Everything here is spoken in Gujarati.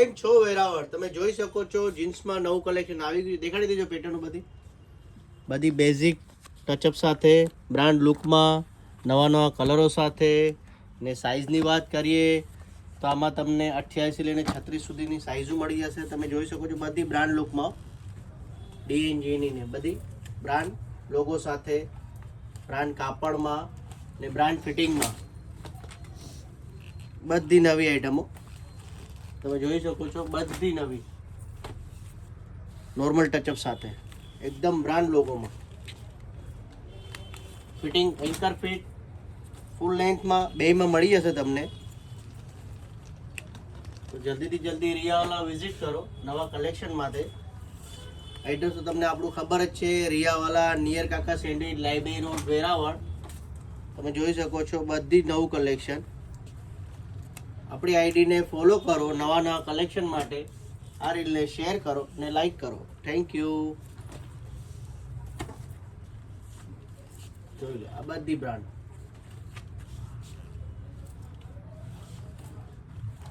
કેમ છો વેરાવળ? તમે જોઈ શકો છો જીન્સમાં નવું કલેક્શન આવી ગયું. દેખાડી દેજો પેટર્ન બધી બેઝિક ટચઅપ સાથે, બ્રાન્ડ લુકમાં, નવા નવા કલરો સાથે. ને સાઇઝની વાત કરીએ તો આમાં તમને 88 લઈને 36 સુધીની સાઇઝો મળી જશે. તમે જોઈ શકો છો બધી બ્રાન્ડ લુકમાં, ડીએનજીની ને બધી બ્રાન્ડ લોગો સાથે, બ્રાન્ડ કાપડમાં ને બ્રાન્ડ ફિટિંગમાં બધી નવી આઈટમો તમે જોઈ શકો છો. બધી નવી નોર્મલ ટચઅપ સાથે એકદમ બ્રાન્ડ લોગોમાં, ફિટિંગ એન્કર ફિટ ફૂલ લેન્થમાં બેમાં મળી જશે તમને. તો જલ્દીથી જલ્દી રિયાવાલા વિઝિટ કરો નવા કલેક્શન માટે. એડ્રેસ તો તમને આપણું ખબર જ છે, રિયાવાલા નિયર કાકા સેન્ડવીચ લાઇબ્રેરી રોડ વેરાવળ. તમે જોઈ શકો છો બધી નવું કલેક્શન. આપણી આઈડીને ફોલો કરો નવા નવા કલેક્શન માટે. આ રીલને શેર કરો અને લાઈક કરો. Thank you. જોઈ લો આ બધી બ્રાન્ડ